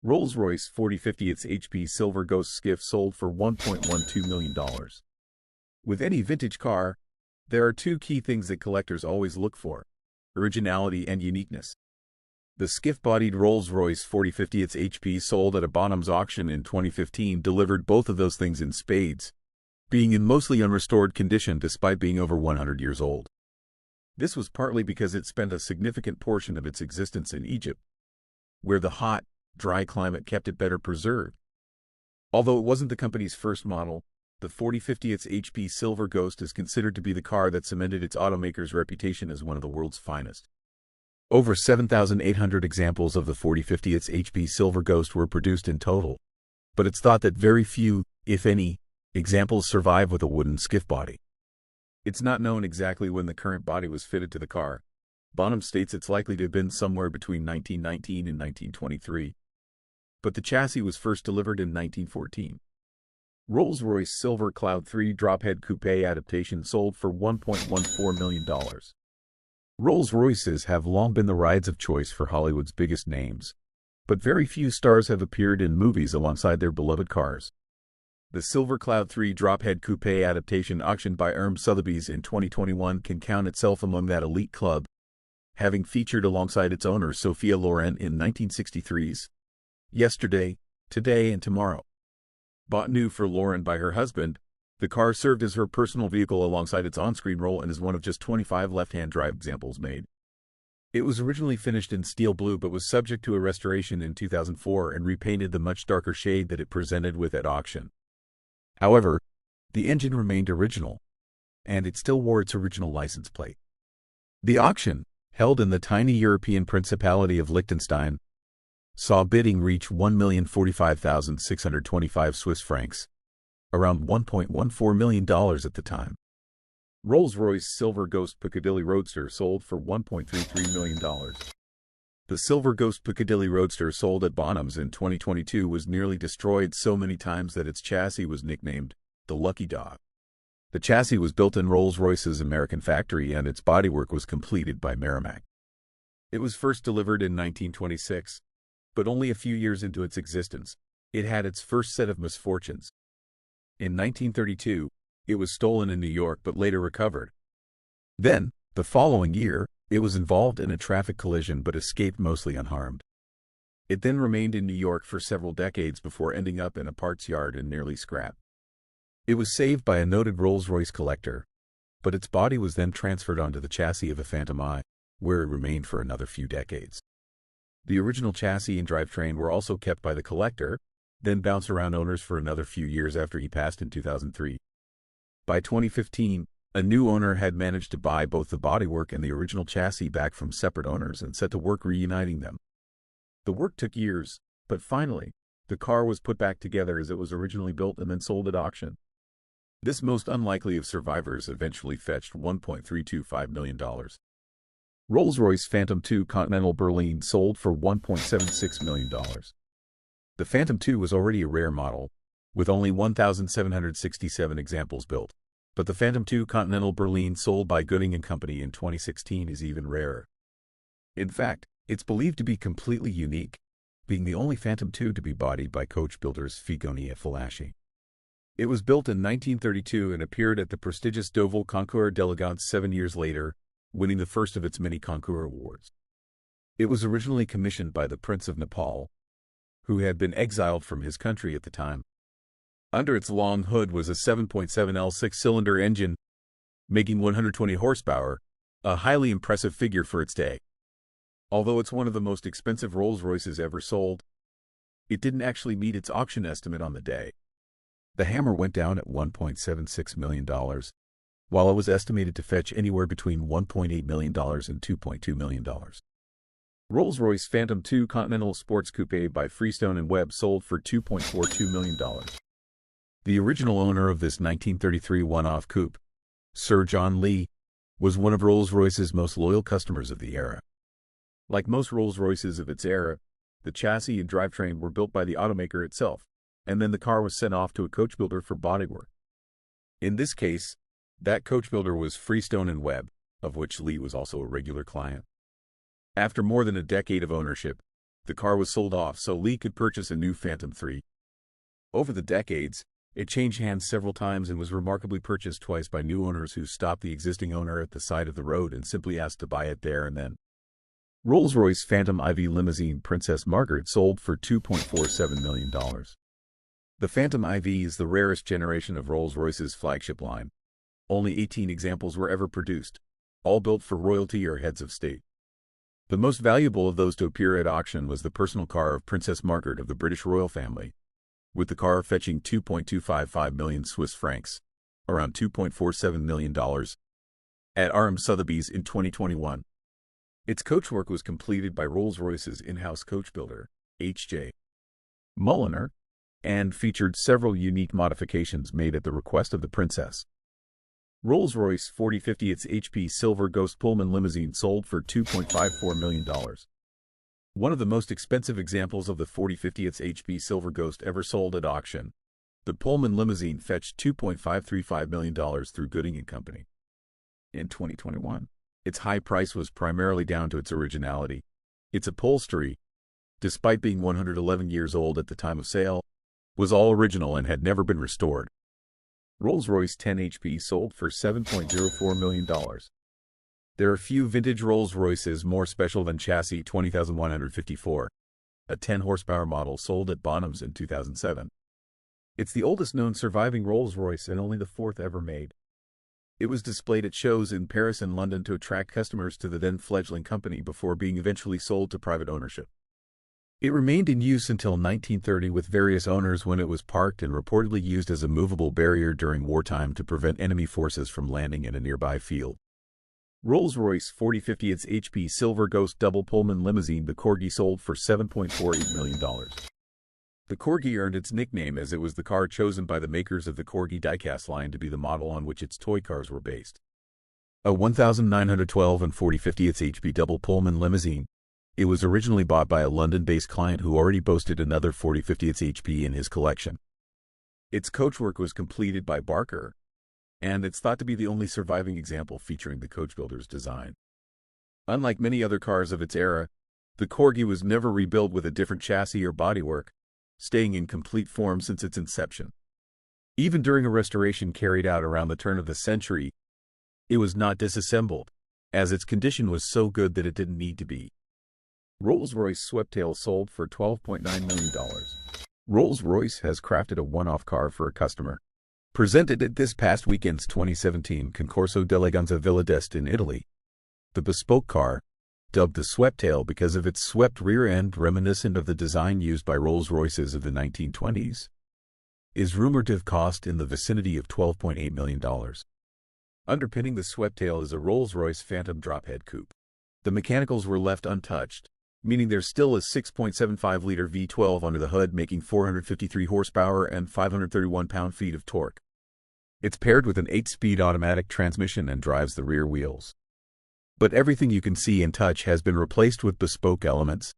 Rolls-Royce 4050 its HP Silver Ghost skiff sold for $1.12 million. With any vintage car, there are two key things that collectors always look for: originality and uniqueness. The skiff-bodied Rolls-Royce 4050 its HP sold at a Bonhams auction in 2015 delivered both of those things in spades, being in mostly unrestored condition despite being over 100 years old. This was partly because it spent a significant portion of its existence in Egypt, where the hot, dry climate kept it better preserved. Although it wasn't the company's first model, the 4050 its HP Silver Ghost is considered to be the car that cemented its automaker's reputation as one of the world's finest. Over 7,800 examples of the 4050 its HP Silver Ghost were produced in total, but it's thought that very few, if any, examples survive with a wooden skiff body. It's not known exactly when the current body was fitted to the car. Bonham states it's likely to have been somewhere between 1919 and 1923. But the chassis was first delivered in 1914. Rolls-Royce Silver Cloud 3 Drophead Coupe adaptation sold for $1.14 million. Rolls-Royces have long been the rides of choice for Hollywood's biggest names, but very few stars have appeared in movies alongside their beloved cars. The Silver Cloud 3 Drophead Coupe adaptation auctioned by Sotheby's in 2021 can count itself among that elite club, having featured alongside its owner Sophia Loren in 1963's Yesterday, Today, and Tomorrow. Bought new for Loren by her husband, the car served as her personal vehicle alongside its on-screen role and is one of just 25 left-hand drive examples made. It was originally finished in steel blue but was subject to a restoration in 2004 and repainted the much darker shade that it presented with at auction. However, the engine remained original, and it still wore its original license plate. The auction, held in the tiny European Principality of Liechtenstein, saw bidding reach 1,045,625 Swiss francs, around $1.14 million at the time. Rolls-Royce Silver Ghost Piccadilly Roadster sold for $1.33 million. The Silver Ghost Piccadilly Roadster sold at Bonhams in 2022 was nearly destroyed so many times that its chassis was nicknamed the Lucky Dog. The chassis was built in Rolls-Royce's American factory and its bodywork was completed by Merrimack. It was first delivered in 1926, but only a few years into its existence, it had its first set of misfortunes. In 1932, it was stolen in New York but later recovered. Then, the following year, it was involved in a traffic collision but escaped mostly unharmed. It then remained in New York for several decades before ending up in a parts yard and nearly scrapped. It was saved by a noted Rolls-Royce collector, but its body was then transferred onto the chassis of a Phantom I, where it remained for another few decades. The original chassis and drivetrain were also kept by the collector, then bounced around owners for another few years after he passed in 2003. By 2015, a new owner had managed to buy both the bodywork and the original chassis back from separate owners and set to work reuniting them. The work took years, but finally, the car was put back together as it was originally built and then sold at auction. This most unlikely of survivors eventually fetched $1.325 million. Rolls-Royce Phantom II Continental Berline sold for $1.76 million. The Phantom II was already a rare model, with only 1,767 examples built, but the Phantom II Continental Berline sold by Gooding & Company in 2016 is even rarer. In fact, it's believed to be completely unique, being the only Phantom II to be bodied by coach builders Figoni et Falaschi. It was built in 1932 and appeared at the prestigious Deauville Concours d'Elegance 7 years later, winning the first of its many concours awards. It was originally commissioned by the Prince of Nepal, who had been exiled from his country at the time. Under its long hood was a 7.7L six-cylinder engine, making 120 horsepower, a highly impressive figure for its day. Although it's one of the most expensive Rolls-Royces ever sold, it didn't actually meet its auction estimate on the day. The Hammer went down at $1.76 million, while it was estimated to fetch anywhere between $1.8 million and $2.2 million. Rolls-Royce Phantom II Continental Sports Coupe by Freestone & Webb sold for $2.42 million. The original owner of this 1933 one-off coupe, Sir John Lee, was one of Rolls-Royce's most loyal customers of the era. Like most Rolls-Royces of its era, the chassis and drivetrain were built by the automaker itself, and then the car was sent off to a coach builder for bodywork. In this case, that coach builder was Freestone & Webb, of which Lee was also a regular client. After more than a decade of ownership, The car was sold off so Lee could purchase a new Phantom 3. Over the decades, it changed hands several times and was remarkably purchased twice by new owners who stopped the existing owner at the side of the road and simply asked to buy it there and then. Rolls-Royce Phantom IV Limousine Princess Margaret sold for $2.47 million. The Phantom IV is the rarest generation of Rolls-Royce's flagship line. Only 18 examples were ever produced, all built for royalty or heads of state. The most valuable of those to appear at auction was the personal car of Princess Margaret of the British royal family, with the car fetching 2.255 million Swiss francs, around $2.47 million, at RM Sotheby's in 2021. Its coachwork was completed by Rolls-Royce's in-house coach builder, H.J. Mulliner, and featured several unique modifications made at the request of the princess. Rolls-Royce 4050th HP Silver Ghost Pullman Limousine sold for $2.54 million. One of the most expensive examples of the 4050th HP Silver Ghost ever sold at auction, the Pullman limousine fetched $2.535 million through Gooding & Company. In 2021, its high price was primarily down to its originality. Its upholstery, despite being 111 years old at the time of sale, was all original and had never been restored. Rolls-Royce 10 HP sold for $7.04 million. There are few vintage Rolls-Royces more special than Chassis 20154, a 10-horsepower model sold at Bonhams in 2007. It's the oldest known surviving Rolls-Royce and only the fourth ever made. It was displayed at shows in Paris and London to attract customers to the then-fledgling company before being eventually sold to private ownership. It remained in use until 1930 with various owners when it was parked and reportedly used as a movable barrier during wartime to prevent enemy forces from landing in a nearby field. Rolls-Royce 4050th HP Silver Ghost Double Pullman Limousine. The Corgi sold for $7.48 million. The Corgi earned its nickname as it was the car chosen by the makers of the Corgi diecast line to be the model on which its toy cars were based. A 1912 and 4050th HP Double Pullman Limousine, it was originally bought by a London-based client who already boasted another 4050th HP in his collection. Its coachwork was completed by Barker, and it's thought to be the only surviving example featuring the coach builder's design. Unlike many other cars of its era, the Corgi was never rebuilt with a different chassis or bodywork, staying in complete form since its inception. Even during a restoration carried out around the turn of the century, it was not disassembled, as its condition was so good that it didn't need to be. Rolls-Royce Sweptail sold for $12.9 million. Rolls-Royce has crafted a one-off car for a customer. Presented at this past weekend's 2017 Concorso d'Eleganza Villa d'Este in Italy, the bespoke car, dubbed the Sweptail because of its swept rear end reminiscent of the design used by Rolls-Royces of the 1920s, is rumored to have cost in the vicinity of $12.8 million. Underpinning the Sweptail is a Rolls-Royce Phantom drophead coupe. The mechanicals were left untouched, meaning there's still a 6.75-liter V12 under the hood making 453 horsepower and 531 pound-feet of torque. It's paired with an 8-speed automatic transmission and drives the rear wheels. But everything you can see and touch has been replaced with bespoke elements,